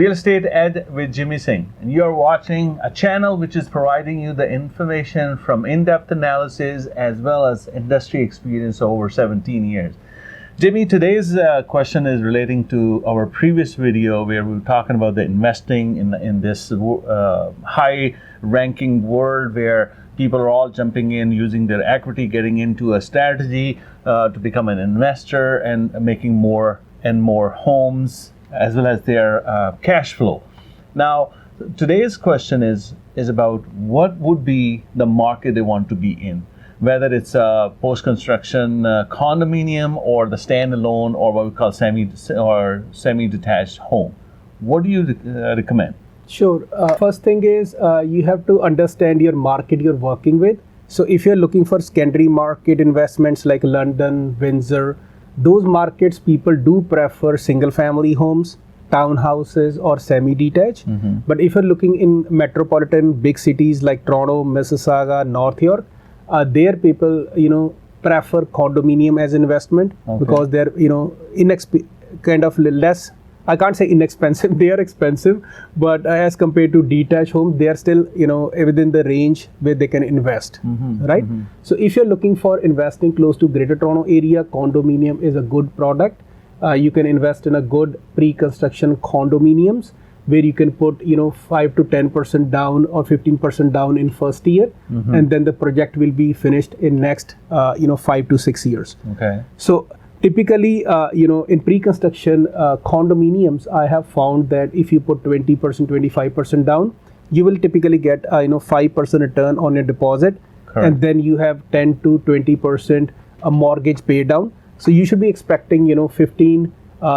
Real Estate Ed with Jimmy Singh, and you're watching a channel which is providing you the information from in-depth analysis as well as industry experience over 17 years. Jimmy, today's question is relating to our previous video where we were talking about the investing in this high-ranking world where people are all jumping in, using their equity, getting into a strategy to become an investor and making more and more homes as well as their cash flow. Now, today's question is about what would be the market they want to be in, whether it's a post-construction condominium or the standalone or what we call semi-detached home. What do you recommend? Sure. First thing is you have to understand your market you're working with. So if you're looking for secondary market investments like London, Windsor, those markets people do prefer single family homes, townhouses or semi-detached. But if you're looking in metropolitan big cities like Toronto, Mississauga, North York, there people prefer condominium as investment because they're kind of less. I can't say inexpensive, they are expensive, but as compared to detached homes, they are still, within the range where they can invest, right? So if you're looking for investing close to Greater Toronto area, condominium is a good product. You can invest in a good pre-construction condominiums where you can put, 5 to 10% down or 15% down in first year, and then the project will be finished in next, 5 to 6 years. Okay. So typically, in pre-construction condominiums, I have found that if you put 20%, 25% down, you will typically get 5% return on your deposit. Correct. And then you have 10 to 20% a mortgage pay down. So you should be expecting 13 to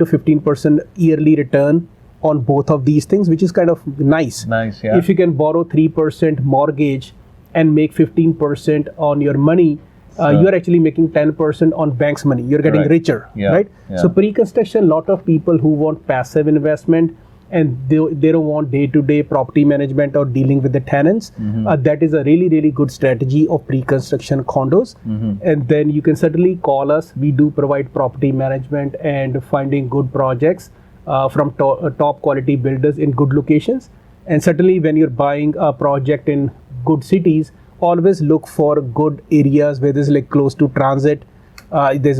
15% yearly return on both of these things, which is kind of nice. Nice, yeah. If you can borrow 3% mortgage and make 15% on your money, you are actually making 10% on bank's money. You're getting richer, right? Yeah. So pre-construction, lot of people who want passive investment and they don't want day-to-day property management or dealing with the tenants. That is a really, really good strategy of pre-construction condos. And then you can certainly call us. We do provide property management and finding good projects from top quality builders in good locations. And certainly when you're buying a project in good cities, always look for good areas where there's like close to transit, there's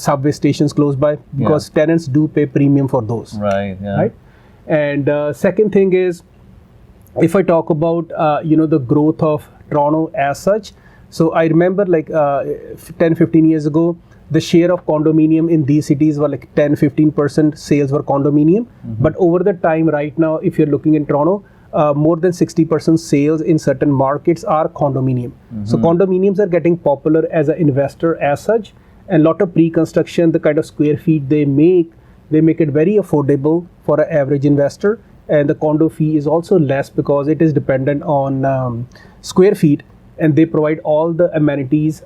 subway stations close by, because tenants do pay premium for those. Right. Yeah. Right. And second thing is, if I talk about the growth of Toronto as such, so I remember like 10-15 years ago, the share of condominium in these cities were like 10-15% sales were condominium. But over the time right now, if you're looking in Toronto, more than 60% sales in certain markets are condominium. So condominiums are getting popular as an investor as such, and lot of pre-construction, the kind of square feet they make it very affordable for an average investor, and the condo fee is also less because it is dependent on square feet, and they provide all the amenities,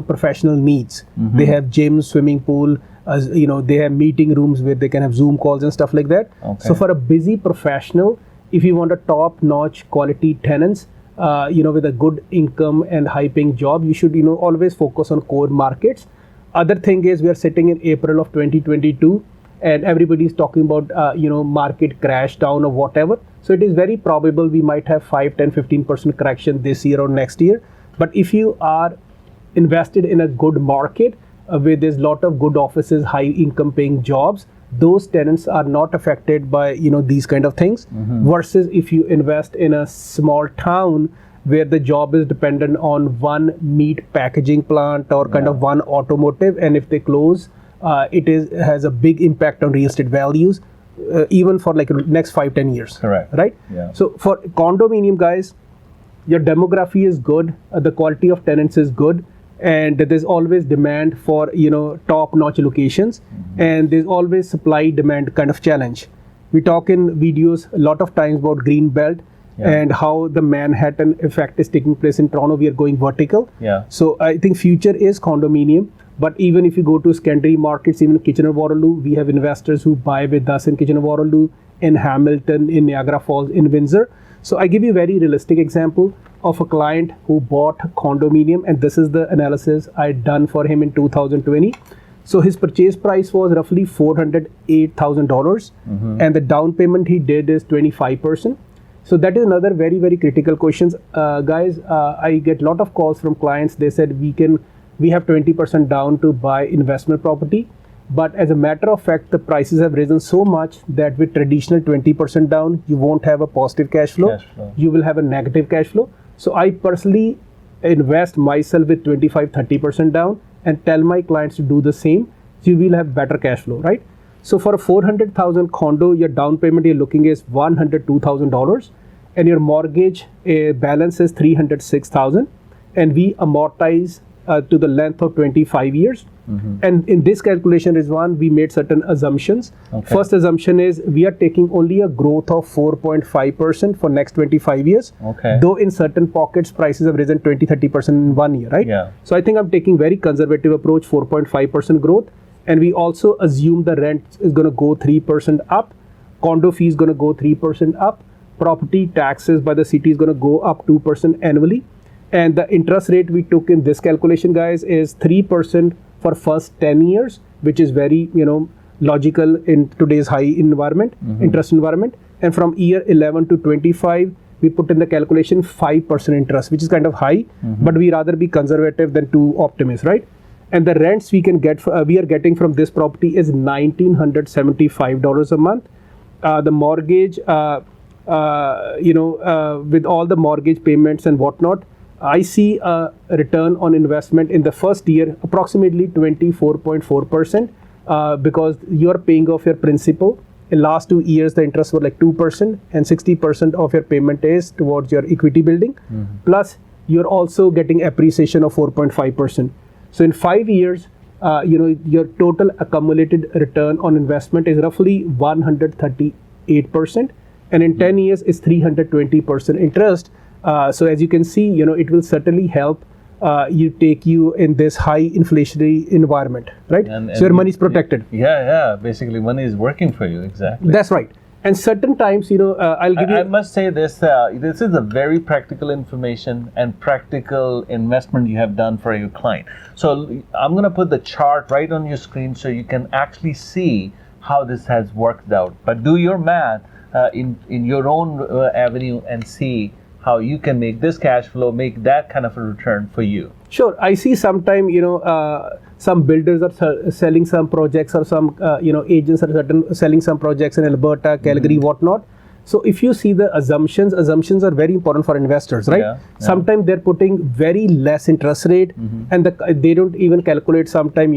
professional needs. They have gym, swimming pool, they have meeting rooms where they can have Zoom calls and stuff like that. So for a busy professional, if you want a top-notch quality tenants, with a good income and high-paying job, you should, always focus on core markets. Other thing is, we are sitting in April of 2022, and everybody is talking about, market crash down or whatever. So it is very probable we might have 5, 10, 15% correction this year or next year. But if you are invested in a good market where there's a lot of good offices, high income-paying jobs, those tenants are not affected by these kind of things, versus if you invest in a small town where the job is dependent on one meat packaging plant or kind of one automotive, and if they close, it has a big impact on real estate values, even for like next 5-10 years. Correct. Right. So for condominium guys, your demography is good, the quality of tenants is good, and there's always demand for top-notch locations, and there's always supply-demand kind of challenge. We talk in videos a lot of times about green belt and how the Manhattan effect is taking place in Toronto. We are going vertical. So I think future is condominium. But even if you go to secondary markets, even Kitchener-Waterloo, we have investors who buy with us in Kitchener-Waterloo, in Hamilton, in Niagara Falls, in Windsor. So I give you a very realistic example of a client who bought a condominium, and this is the analysis I done for him in 2020. So his purchase price was roughly $408,000, and the down payment he did is 25%. So that is another very, very critical questions, guys. I get a lot of calls from clients. They said we have 20% down to buy investment property, but as a matter of fact, the prices have risen so much that with traditional 20% down, you won't have a positive cash flow. You will have a negative cash flow. So I personally invest myself with 25-30% down and tell my clients to do the same. So you will have better cash flow, right? So for a 400,000 condo, your down payment you're looking is $102,000, and your mortgage balance is $306,000, and we amortize to the length of 25 years. And in this calculation, Rizwan, we made certain assumptions. First assumption is we are taking only a growth of 4.5% for next 25 years. Though in certain pockets, prices have risen 20-30% in 1 year, right? So I think I'm taking very conservative approach, 4.5% growth. And we also assume the rent is going to go 3% up, condo fee is going to go 3% up, property taxes by the city is going to go up 2% annually. And the interest rate we took in this calculation, guys, is 3% for first 10 years, which is very, logical in today's high environment, interest environment. And from year 11 to 25, we put in the calculation 5% interest, which is kind of high, but we rather be conservative than too optimistic, right? And the rents we can get, we are getting from this property is $1,975 a month. The mortgage, with all the mortgage payments and whatnot, I see a return on investment in the first year approximately 24.4%, because you are paying off your principal. In last 2 years, the interest was like 2%, and 60% of your payment is towards your equity building. Plus, you're also getting appreciation of 4.5%. So in 5 years, your total accumulated return on investment is roughly 138%, and in 10 years is 320% interest. So as you can see, it will certainly help take you in this high inflationary environment, right? So your money is protected. Basically, money is working for you. Exactly. That's right. And certain times, I'll give you. I must say this. This is a very practical information and practical investment you have done for your client. So I'm going to put the chart right on your screen so you can actually see how this has worked out. But do your math in your own avenue and see how you can make this cash flow, make that kind of a return for you. Sure. I see sometime, some builders are selling some projects, or some, agents are selling some projects in Alberta, Calgary, whatnot. So if you see the assumptions are very important for investors, right? Sometimes they're putting very less interest rate, and they don't even calculate sometime,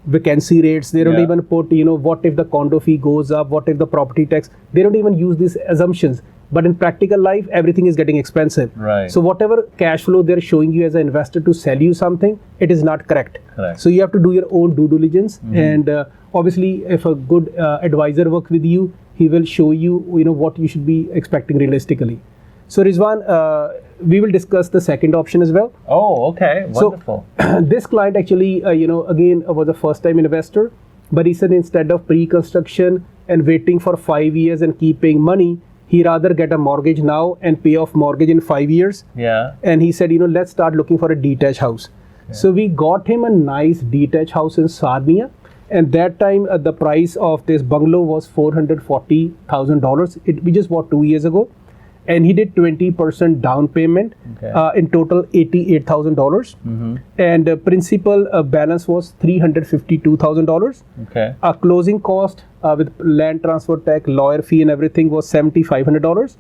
vacancy rates. They don't even put, what if the condo fee goes up, what if the property tax, they don't even use these assumptions. But in practical life, everything is getting expensive. So whatever cash flow they're showing you as an investor to sell you something, it is not correct. So you have to do your own due diligence. And obviously, if a good advisor works with you, he will show you, what you should be expecting realistically. So Rizwan, we will discuss the second option as well. Oh, okay. Wonderful. So this client actually, again, was a first-time investor, but he said instead of pre-construction and waiting for 5 years and keeping money, he rather get a mortgage now and pay off mortgage in 5 years. And he said, let's start looking for a detached house. So we got him a nice detached house in Sarnia. And that time, the price of this bungalow was $440,000. We just bought 2 years ago. And he did 20% down payment, in total $88,000. And principal balance was $352,000. Our closing cost with land transfer tax, lawyer fee and everything was $7,500.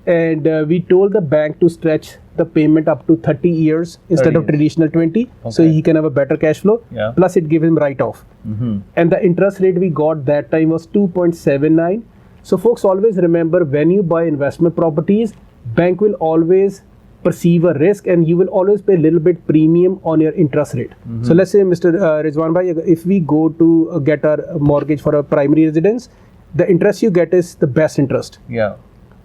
And we told the bank to stretch the payment up to 30 years instead of traditional 20, so he can have a better cash flow. Plus it gave him write-off. And the interest rate we got that time was 2.79. So folks, always remember, when you buy investment properties, bank will always perceive a risk, and you will always pay a little bit premium on your interest rate. So let's say, Mr. Rizwan bhai, if we go to get our mortgage for a primary residence, the interest you get is the best interest.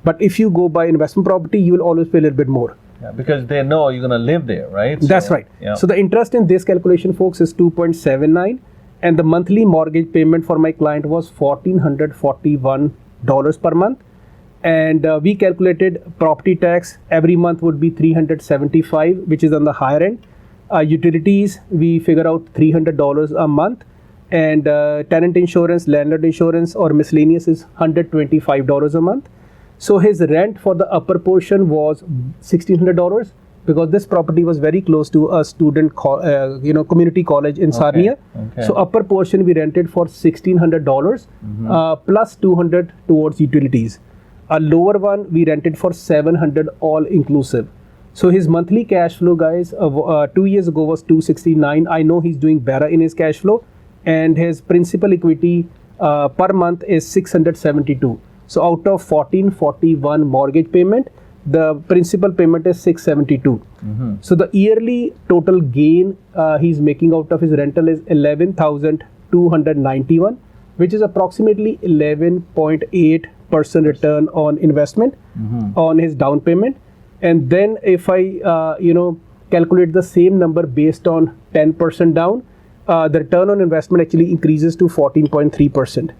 But if you go buy investment property, you will always pay a little bit more. Because they know you're going to live there, right? That's right. So the interest in this calculation, folks, is 2.79, and the monthly mortgage payment for my client was $1,441 per month. And we calculated property tax every month would be $375, which is on the higher end. Utilities, we figure out $300 a month, and tenant insurance, landlord insurance, or miscellaneous is $125 a month. So his rent for the upper portion was $1,600 because this property was very close to a student, community college in Sarnia. Okay. So upper portion we rented for $1,600 plus $200 towards utilities. A lower one we rented for $700 all inclusive. So his monthly cash flow, guys, 2 years ago was $269. I know he's doing better in his cash flow, and his principal equity per month is $672. So out of $1,441 mortgage payment, the principal payment is $672. So the yearly total gain he's making out of his rental is $11,291, which is approximately 11.8% return on investment on his down payment. And then if I calculate the same number based on 10% down, the return on investment actually increases to 14.3%.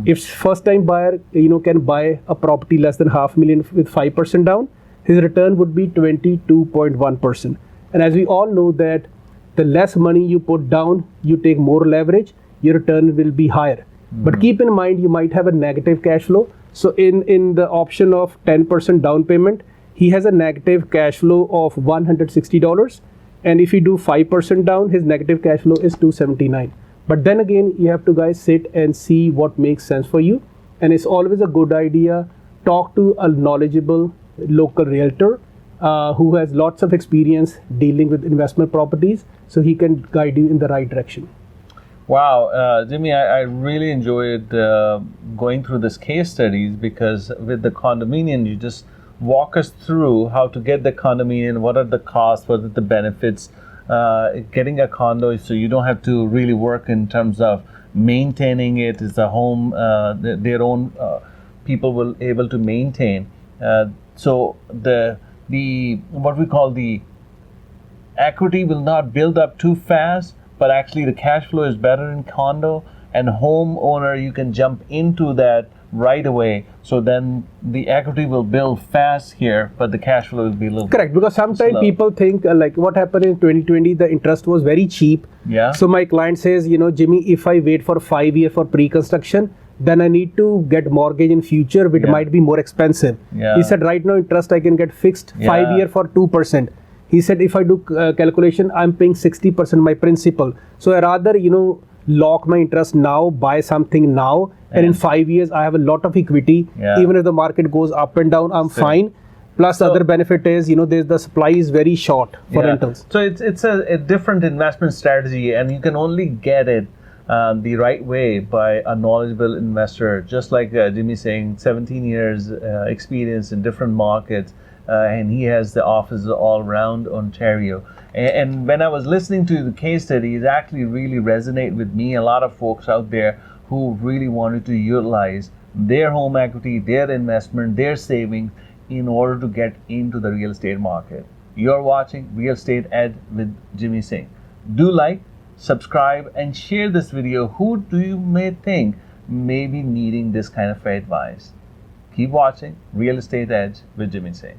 If first time buyer can buy a property less than $500,000 with 5% down, his return would be 22.1%. And as we all know that the less money you put down, you take more leverage, your return will be higher. But keep in mind you might have a negative cash flow. So in the option of 10% down payment, he has a negative cash flow of $160. And if you do 5% down, his negative cash flow is $279. But then again, you have to guys sit and see what makes sense for you. And it's always a good idea, talk to a knowledgeable local realtor who has lots of experience dealing with investment properties, so he can guide you in the right direction. Wow, Jimmy, I really enjoyed going through this case studies, because with the condominium, you just walk us through how to get the condominium, what are the costs, what are the benefits, getting a condo so you don't have to really work in terms of maintaining it. It's a home their own people will able to maintain. So the what we call the equity will not build up too fast, but actually the cash flow is better in condo, and homeowner you can jump into that right away. So then the equity will build fast here, but the cash flow will be a little correct, because sometimes slow. People think like what happened in 2020, the interest was very cheap. Yeah. So my client says, Jimmy, if I wait for 5 years for pre-construction, then I need to get mortgage in future, which might be more expensive. Yeah. He said right now interest I can get fixed 5 year for 2%. He said if I do calculation, I'm paying 60% my principal. So I rather lock my interest now, buy something now, and in 5 years I have a lot of equity. Even if the market goes up and down, I'm fine. Plus the other benefit is there's the supply is very short for rentals. So it's a different investment strategy, and you can only get it the right way by a knowledgeable investor, just like Jimmy saying, 17 years experience in different markets, and he has the offices all around Ontario. And when I was listening to the case study, it actually really resonated with me. A lot of folks out there who really wanted to utilize their home equity, their investment, their savings in order to get into the real estate market. You're watching Real Estate Edge with Jimmy Singh. Do like, subscribe, and share this video. Who do you may think may be needing this kind of advice? Keep watching Real Estate Edge with Jimmy Singh.